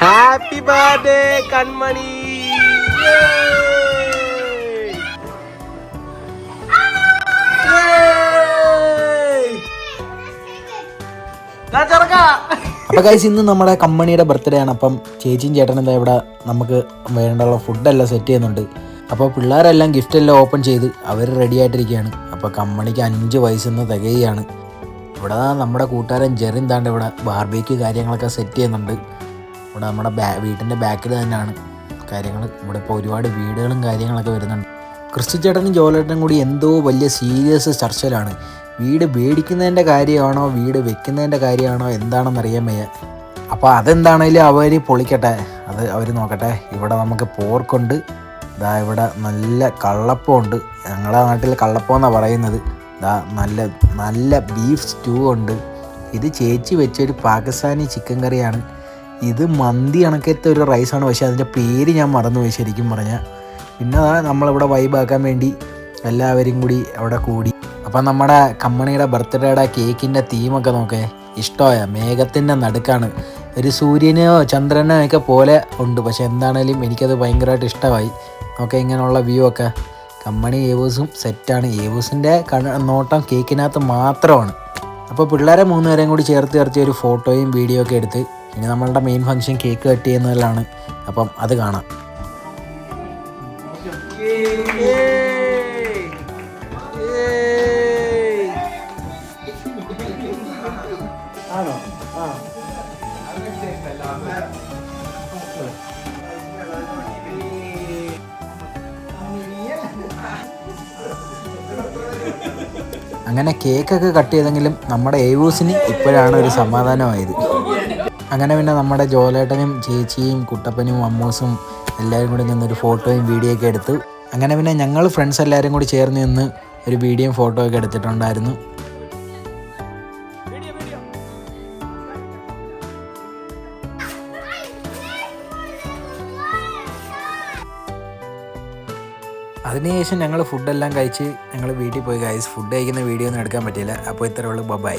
Happy birthday കൺമണി. അപ്പോൾ guys ഇന്ന് നമ്മുടെ കമ്പനിയുടെ ബർത്ത്ഡേ ആണ്. അപ്പം ചേച്ചിയും ചേട്ടനും എന്താ ഇവിടെ നമുക്ക് വേണ്ടുള്ള ഫുഡെല്ലാം സെറ്റ് ചെയ്യുന്നുണ്ട്. അപ്പോൾ പിള്ളേരെല്ലാം ഗിഫ്റ്റെല്ലാം ഓപ്പൺ ചെയ്ത് അവർ റെഡി ആയിട്ടിരിക്കുകയാണ്. അപ്പോൾ കമ്പനിക്ക് 5 വയസ്സെന്ന് തികയാണ്. ഇവിടെ നമ്മുടെ കൂട്ടുകാരൻ ജെറിൻ താണ്ട് ഇവിടെ ബാർബേക്യൂ കാര്യങ്ങളൊക്കെ സെറ്റ് ചെയ്യുന്നുണ്ട്. ഇവിടെ നമ്മുടെ വീട്ടിൻ്റെ ബാക്കിൽ തന്നെയാണ് കാര്യങ്ങൾ. ഇവിടെ ഇപ്പോൾ ഒരുപാട് വീടുകളും കാര്യങ്ങളൊക്കെ വരുന്നുണ്ട്. ക്രിസ്തു ചേട്ടനും ജോലേട്ടനും കൂടി എന്തോ വലിയ സീരിയസ് ചർച്ചയിലാണ്. വീട് മേടിക്കുന്നതിൻ്റെ കാര്യമാണോ വീട് വെക്കുന്നതിൻ്റെ കാര്യമാണോ എന്താണെന്നറിയാൻ വയ്യ. അപ്പോൾ അതെന്താണേലും അവർ പൊളിക്കട്ടെ, അത് അവർ നോക്കട്ടെ. ഇവിടെ നമുക്ക് പോർക്കുണ്ട്, ഇതാ ഇവിടെ നല്ല കള്ളപ്പമുണ്ട്. ഞങ്ങളുടെ നാട്ടിൽ കള്ളപ്പം എന്നാണ് പറയുന്നത്. ഇതാ നല്ല നല്ല ബീഫ് സ്റ്റൂ ഉണ്ട്. ഇത് ചേച്ചി വെച്ചൊരു പാകിസ്ഥാനി ചിക്കൻ കറിയാണ്. ഇത് മന്തി കണക്കത്തെ ഒരു റൈസാണ്, പക്ഷേ അതിൻ്റെ പേര് ഞാൻ മറന്നുപോയി ശരിക്കും പറഞ്ഞാൽ. പിന്നെ നമ്മളിവിടെ വൈബാക്കാൻ വേണ്ടി എല്ലാവരും കൂടി അവിടെ കൂടി. അപ്പം നമ്മുടെ കമ്പനിയുടെ ബർത്ത്ഡേയുടെ കേക്കിൻ്റെ തീമൊക്കെ നോക്കേ, ഇഷ്ടമായ മേഘത്തിൻ്റെ നടുക്കാണ്. ഒരു സൂര്യനെയോ ചന്ദ്രനോ ഒക്കെ പോലെ ഉണ്ട്, പക്ഷെ എന്താണേലും എനിക്കത് ഭയങ്കരമായിട്ട് ഇഷ്ടമായി. നോക്കെ ഇങ്ങനെയുള്ള വ്യൂ ഒക്കെ. കമ്പനി ഏവൂസും സെറ്റാണ്. ഏവൂസിൻ്റെ നോട്ടം കേക്കിനകത്ത് മാത്രമാണ്. അപ്പോൾ പിള്ളേരെ 3 പേരെയും കൂടി ചേർത്ത് ഒരു ഫോട്ടോയും വീഡിയോ ഒക്കെ എടുത്ത് ഇനി നമ്മളുടെ മെയിൻ ഫംഗ്ഷൻ കേക്ക് കട്ട് ചെയ്യുന്നതിലാണ്. അപ്പം അത് കാണാം. അങ്ങനെ കേക്കൊക്കെ കട്ട് ചെയ്തെങ്കിലും നമ്മുടെ ഏവൂസിന് ഇപ്പോഴാണ് ഒരു സമാധാനമായത്. അങ്ങനെ പിന്നെ നമ്മുടെ ജോലേട്ടനും ചേച്ചിയും കുട്ടപ്പനും അമ്മൂസും എല്ലാവരും കൂടി നിന്നൊരു ഫോട്ടോയും വീഡിയോ ഒക്കെ എടുത്തു. അങ്ങനെ പിന്നെ ഞങ്ങൾ ഫ്രണ്ട്സ് എല്ലാവരും കൂടി ചേർന്ന് നിന്ന് ഒരു വീഡിയോയും ഫോട്ടോ ഒക്കെ എടുത്തിട്ടുണ്ടായിരുന്നു. അതിനുശേഷം ഞങ്ങൾ ഫുഡെല്ലാം കഴിച്ച് ഞങ്ങൾ വീട്ടിൽ പോയി. ഗൈസ് ഫുഡ് കഴിക്കുന്ന വീഡിയോ ഒന്നും എടുക്കാൻ പറ്റിയില്ല. അപ്പോൾ ഇത്രയേ ഉള്ളൂ. ബൈ.